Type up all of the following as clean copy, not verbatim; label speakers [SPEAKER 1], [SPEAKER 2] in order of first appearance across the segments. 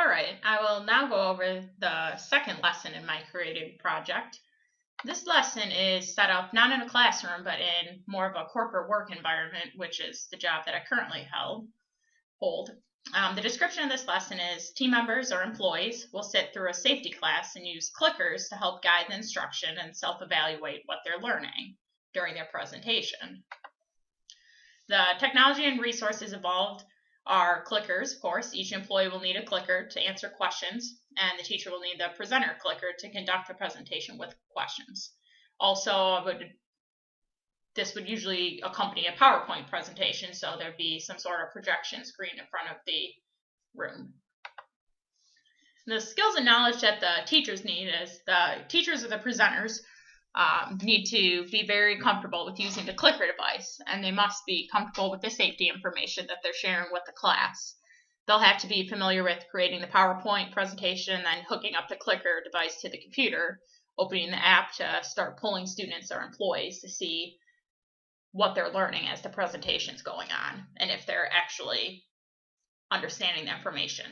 [SPEAKER 1] All right, I will now go over the second lesson in my creative project. This lesson is set up not in a classroom, but in more of a corporate work environment, which is the job that I currently hold. The description of this lesson is team members or employees will sit through a safety class and use clickers to help guide the instruction and self-evaluate what they're learning during their presentation. The technology and resources involved are clickers, of course. Each employee will need a clicker to answer questions, and the teacher will need the presenter clicker to conduct the presentation with questions. Also, this would usually accompany a PowerPoint presentation, so there'd be some sort of projection screen in front of the room. The skills and knowledge that the teachers need is the teachers or the presenters need to be very comfortable with using the clicker device, and they must be comfortable with the safety information that they're sharing with the class. They'll have to be familiar with creating the PowerPoint presentation and then hooking up the clicker device to the computer, opening the app to start pulling students or employees to see what they're learning as the presentation's going on and if they're actually understanding the information.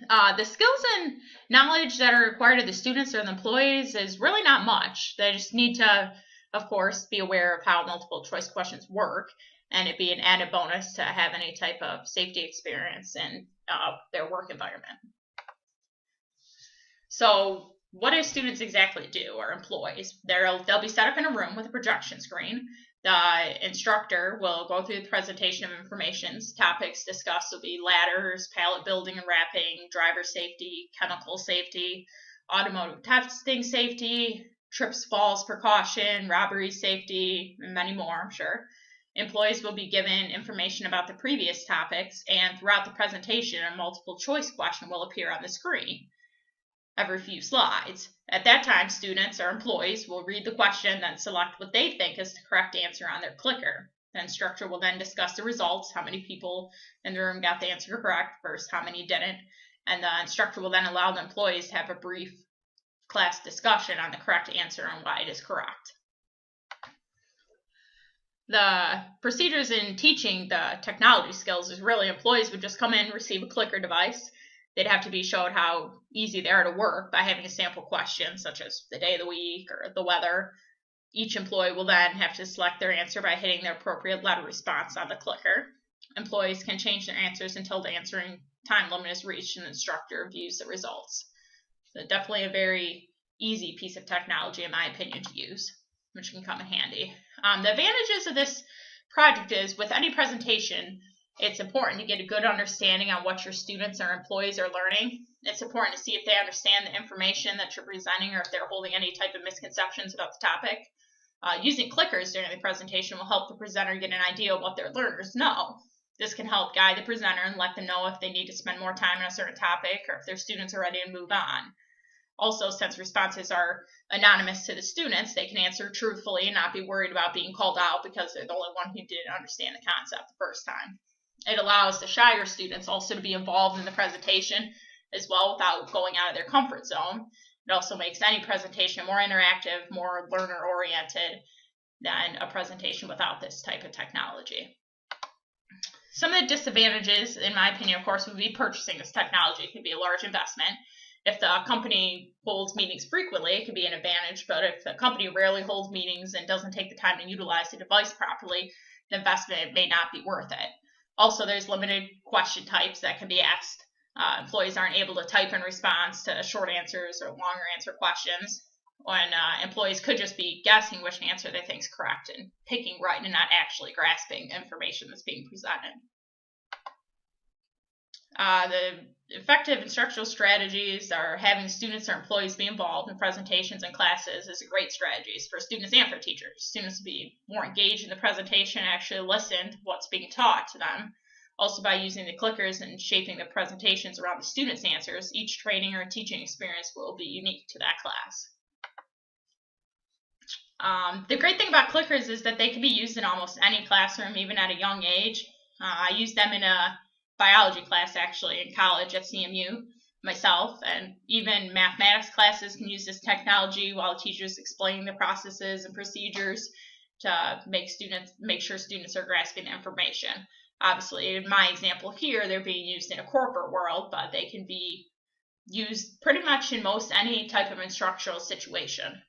[SPEAKER 1] The skills and knowledge that are required of the students or the employees is really not much. They just need to, of course, be aware of how multiple choice questions work, and it'd be an added bonus to have any type of safety experience in their work environment. So what do students exactly do, or employees? They'll be set up in a room with a projection screen. The instructor will go through the presentation of information. Topics discussed will be ladders, pallet building and wrapping, driver safety, chemical safety, automotive testing safety, trips, falls precaution, robbery safety, and many more, I'm sure. Employees will be given information about the previous topics, and throughout the presentation, a multiple choice question will appear on the screen every few slides. At that time, students or employees will read the question, then select what they think is the correct answer on their clicker. The instructor will then discuss the results, how many people in the room got the answer correct versus how many didn't, and the instructor will then allow the employees to have a brief class discussion on the correct answer and why it is correct. The procedures in teaching the technology skills is really employees would just come in, receive a clicker device. They'd have to be showed how easy they are to work by having a sample question, such as the day of the week or the weather. Each employee will then have to select their answer by hitting the appropriate letter response on the clicker. Employees can change their answers until the answering time limit is reached and the instructor views the results. So definitely a very easy piece of technology, in my opinion, to use, which can come in handy. The advantages of this project is with any presentation, it's important to get a good understanding on what your students or employees are learning. It's important to see if they understand the information that you're presenting or if they're holding any type of misconceptions about the topic. Using clickers during the presentation will help the presenter get an idea of what their learners know. This can help guide the presenter and let them know if they need to spend more time on a certain topic or if their students are ready to move on. Also, since responses are anonymous to the students, they can answer truthfully and not be worried about being called out because they're the only one who didn't understand the concept the first time. It allows the shyer students also to be involved in the presentation as well without going out of their comfort zone. It also makes any presentation more interactive, more learner-oriented than a presentation without this type of technology. Some of the disadvantages, in my opinion, of course, would be purchasing this technology. It can be a large investment. If the company holds meetings frequently, it can be an advantage, but if the company rarely holds meetings and doesn't take the time to utilize the device properly, the investment may not be worth it. Also, there's limited question types that can be asked. Employees aren't able to type in response to short answers or longer answer questions, when employees could just be guessing which answer they think is correct and picking right and not actually grasping the information that's being presented. The effective instructional strategies are having students or employees be involved in presentations and classes is a great strategy for students and for teachers. Students to be more engaged in the presentation and actually listen to what's being taught to them. Also, by using the clickers and shaping the presentations around the students' answers, each training or teaching experience will be unique to that class. The great thing about clickers is that they can be used in almost any classroom, even at a young age. I used them in a biology class actually in college at CMU myself, and even mathematics classes can use this technology while teachers explain the processes and procedures to make sure students are grasping the information. Obviously, in my example here, they're being used in a corporate world, but they can be used pretty much in most any type of instructional situation.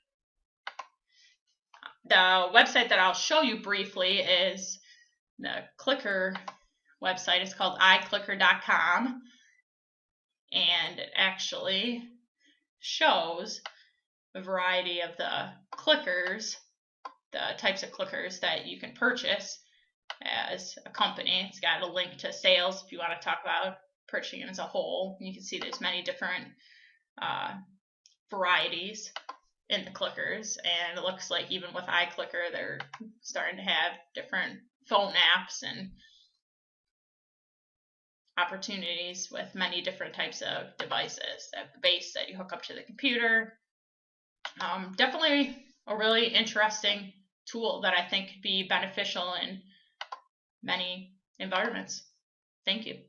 [SPEAKER 1] The website that I'll show you briefly is the Clicker website. It's called iClicker.com, and it actually shows a variety of the clickers, the types of clickers that you can purchase as a company. It's got a link to sales if you want to talk about purchasing as a whole. You can see there's many different varieties in the clickers, and it looks like even with iClicker, they're starting to have different phone apps and opportunities with many different types of devices. They have the base that you hook up to the computer. Definitely a really interesting tool that I think could be beneficial in many environments. Thank you.